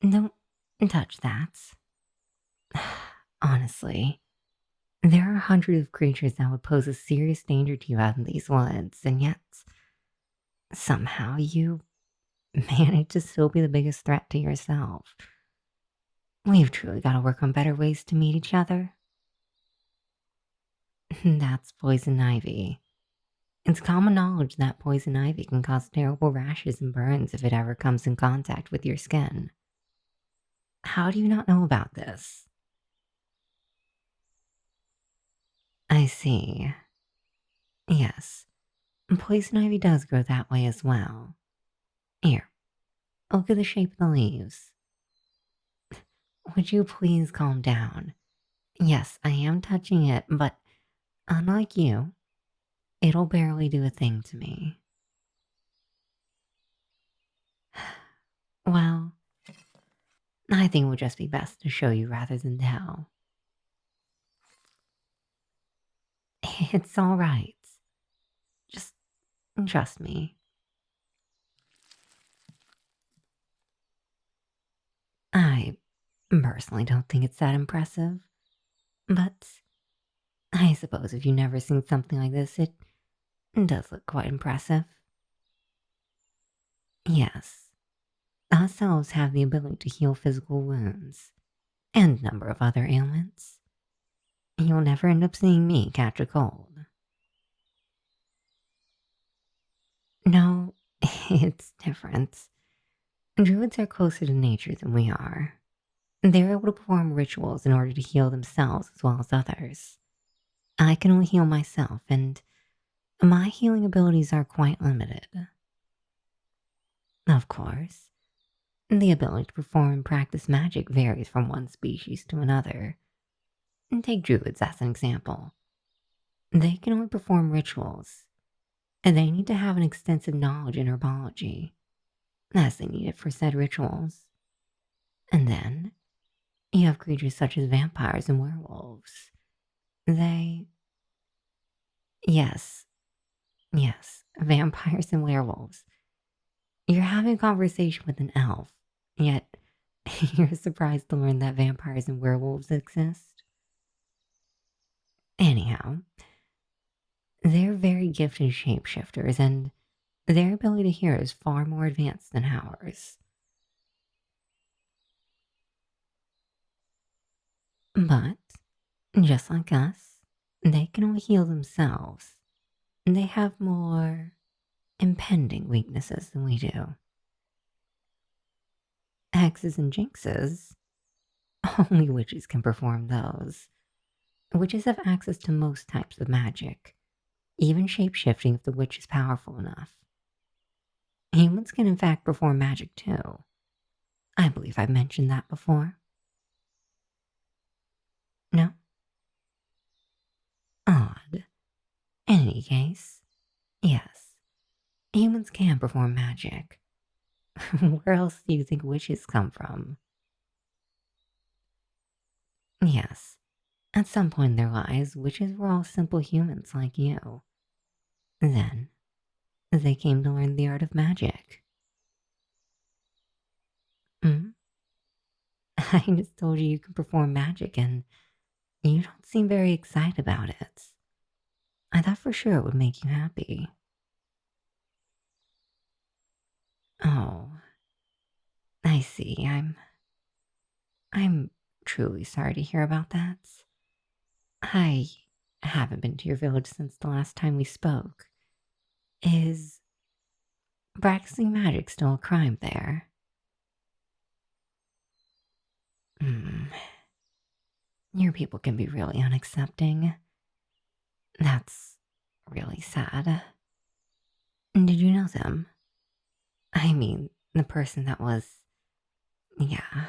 Don't touch that. Honestly, there are hundreds of creatures that would pose a serious danger to you out in these woods, and yet somehow you manage to still be the biggest threat to yourself. We've truly got to work on better ways to meet each other. That's poison ivy. It's common knowledge that poison ivy can cause terrible rashes and burns if it ever comes in contact with your skin. How do you not know about this? I see. Yes, poison ivy does grow that way as well. Here, look at the shape of the leaves. Would you please calm down? Yes, I am touching it, but unlike you, it'll barely do a thing to me. Well, I think it would just be best to show you rather than tell. It's all right. Just trust me. I personally don't think it's that impressive, but I suppose if you've never seen something like this, it does look quite impressive. Yes, us elves have the ability to heal physical wounds and a number of other ailments. You'll never end up seeing me catch a cold. No, it's different. Druids are closer to nature than we are. They're able to perform rituals in order to heal themselves as well as others. I can only heal myself, and my healing abilities are quite limited. Of course, the ability to perform and practice magic varies from one species to another. Take druids as an example. They can only perform rituals, and they need to have an extensive knowledge in herbology, as they need it for said rituals. And then you have creatures such as vampires and werewolves. They. Yes, yes, vampires and werewolves. You're having a conversation with an elf, yet you're surprised to learn that vampires and werewolves exist. Anyhow, they're very gifted shapeshifters, and their ability to hear is far more advanced than ours. But, just like us, they can only heal themselves. They have more impending weaknesses than we do. Hexes and jinxes, only witches can perform those. Witches have access to most types of magic, even shapeshifting if the witch is powerful enough. Humans can in fact perform magic too. I believe I've mentioned that before. No? Odd. In any case, yes, humans can perform magic. Where else do you think witches come from? Yes, at some point in their lives, witches were all simple humans like you. Then, they came to learn the art of magic. Hmm? I just told you can perform magic and you don't seem very excited about it. I thought for sure it would make you happy. Oh, I see. I'm truly sorry to hear about that. I haven't been to your village since the last time we spoke. Is practicing magic still a crime there? Hmm. Your people can be really unaccepting. That's really sad. Did you know them? I mean, the person that was. Yeah.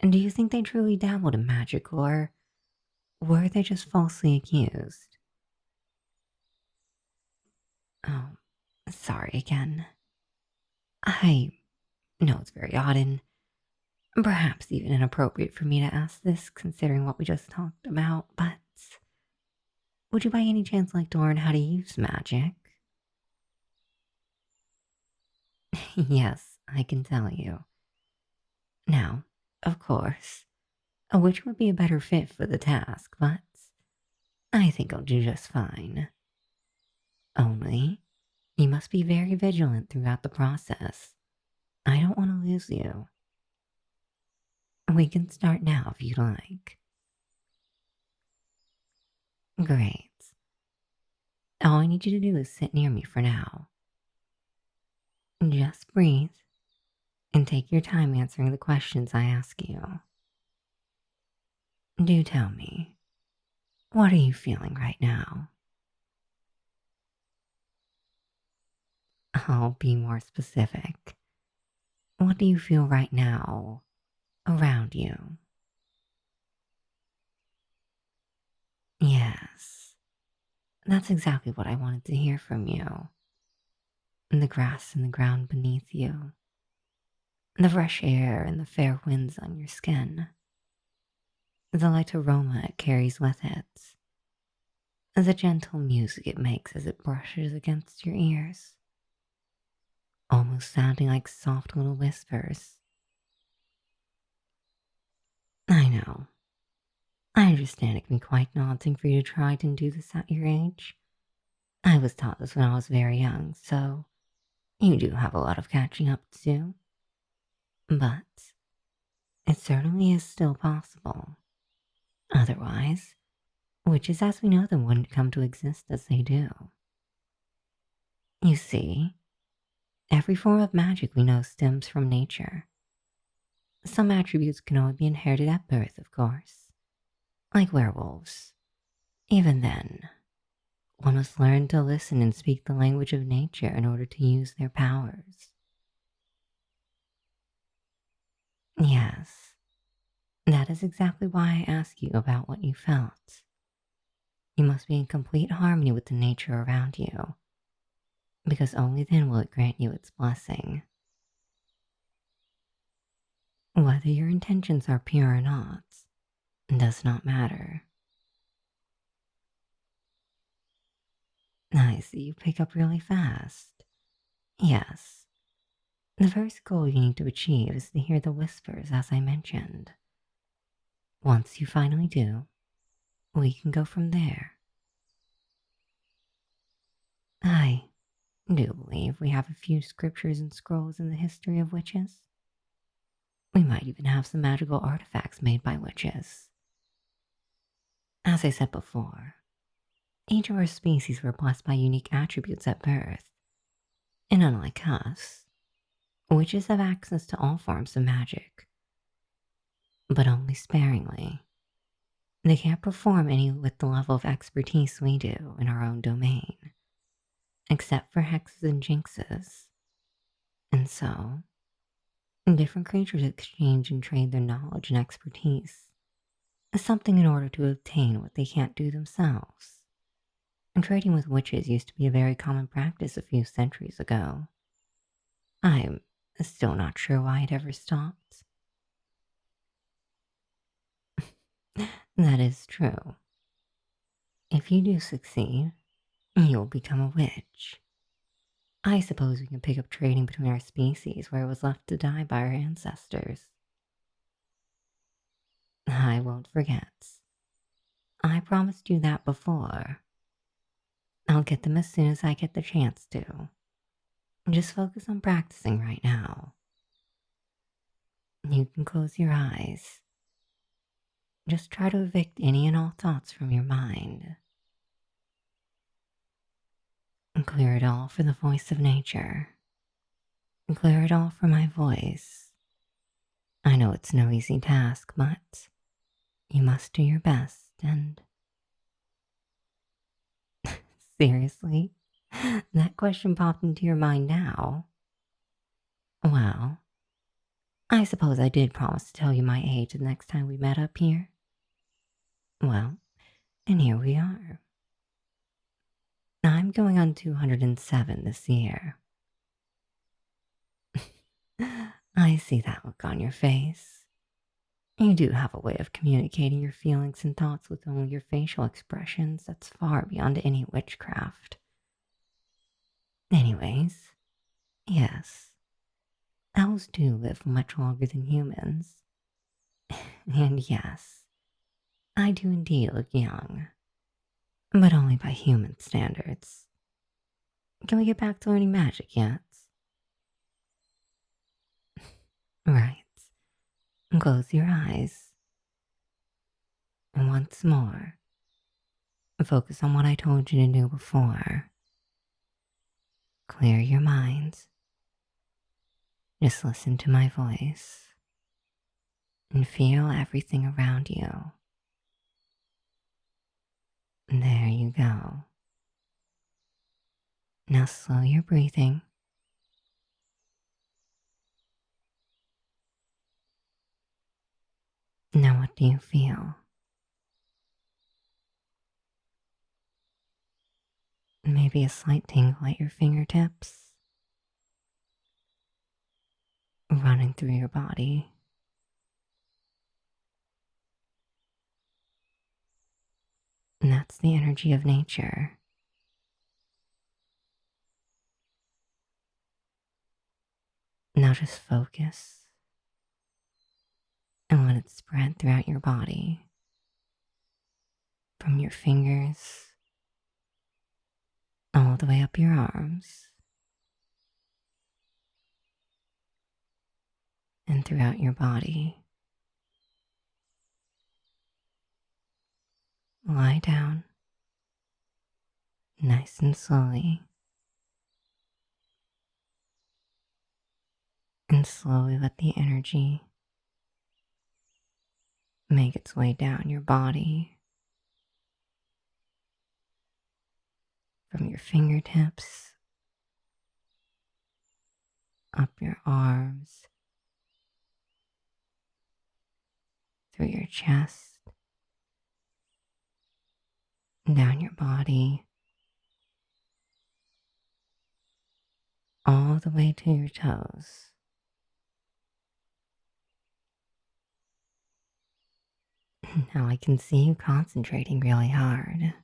And do you think they truly dabbled in magic, or were they just falsely accused? Oh, sorry again. I know it's very odd and perhaps even inappropriate for me to ask this, considering what we just talked about, but would you by any chance like to learn how to use magic? Yes, I can tell you. Now, of course, a witch would be a better fit for the task, but I think I'll do just fine. Only, you must be very vigilant throughout the process. I don't want to lose you. We can start now if you like. Great. All I need you to do is sit near me for now. Just breathe and take your time answering the questions I ask you. Do tell me, what are you feeling right now? I'll be more specific. What do you feel right now around you? Yes, that's exactly what I wanted to hear from you. The grass and the ground beneath you, the fresh air and the fair winds on your skin, the light aroma it carries with it, the gentle music it makes as it brushes against your ears, almost sounding like soft little whispers. I know. I understand it can be quite daunting for you to try and do this at your age. I was taught this when I was very young, so you do have a lot of catching up to do. But it certainly is still possible. Otherwise, witches as we know them wouldn't come to exist as they do. You see, every form of magic we know stems from nature. Some attributes can only be inherited at birth, of course, like werewolves. Even then, one must learn to listen and speak the language of nature in order to use their powers. Yes, that is exactly why I ask you about what you felt. You must be in complete harmony with the nature around you, because only then will it grant you its blessing. Whether your intentions are pure or not does not matter. I see you pick up really fast. Yes, the first goal you need to achieve is to hear the whispers, as I mentioned. Once you finally do, we can go from there. I do believe we have a few scriptures and scrolls in the history of witches. We might even have some magical artifacts made by witches. As I said before, each of our species were blessed by unique attributes at birth, and unlike us, witches have access to all forms of magic, but only sparingly. They can't perform any with the level of expertise we do in our own domain, except for hexes and jinxes. And so, different creatures exchange and trade their knowledge and expertise as something in order to obtain what they can't do themselves. And trading with witches used to be a very common practice a few centuries ago. I'm still not sure why it ever stopped. That is true. If you do succeed, you'll become a witch. I suppose we can pick up trading between our species where it was left to die by our ancestors. I won't forget. I promised you that before. I'll get them as soon as I get the chance to. Just focus on practicing right now. You can close your eyes. Just try to evict any and all thoughts from your mind. And clear it all for the voice of nature. And clear it all for my voice. I know it's no easy task, but you must do your best and... Seriously? That question popped into your mind now? Well, I suppose I did promise to tell you my age the next time we met up here. Well, and here we are. I'm going on 207 this year. I see that look on your face. You do have a way of communicating your feelings and thoughts with only your facial expressions that's far beyond any witchcraft. Anyways, yes, how owls do live much longer than humans. And yes, I do indeed look young, but only by human standards. Can we get back to learning magic yet? Right. Close your eyes. And once more, focus on what I told you to do before. Clear your mind. Just listen to my voice and feel everything around you. There you go. Now slow your breathing. Now what do you feel? Maybe a slight tingle at your fingertips, running through your body. And that's the energy of nature. Now just focus and let it spread throughout your body, from your fingers all the way up your arms and throughout your body. Lie down, nice and slowly, and slowly let the energy make its way down your body, from your fingertips, up your arms, through your chest, down your body, all the way to your toes. Now I can see you concentrating really hard.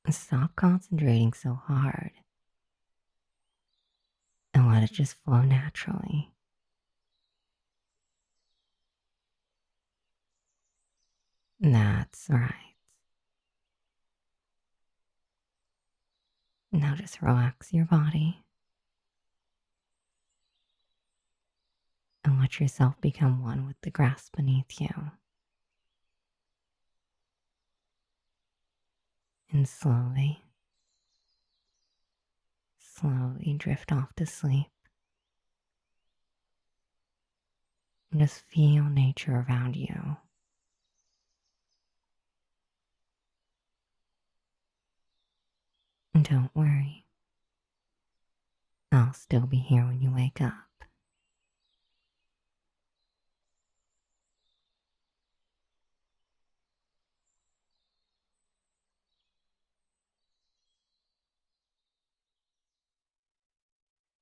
Stop concentrating so hard and let it just flow naturally. That's right. Now just relax your body and let yourself become one with the grass beneath you. And slowly, slowly drift off to sleep. And just feel nature around you. And don't worry, I'll still be here when you wake up.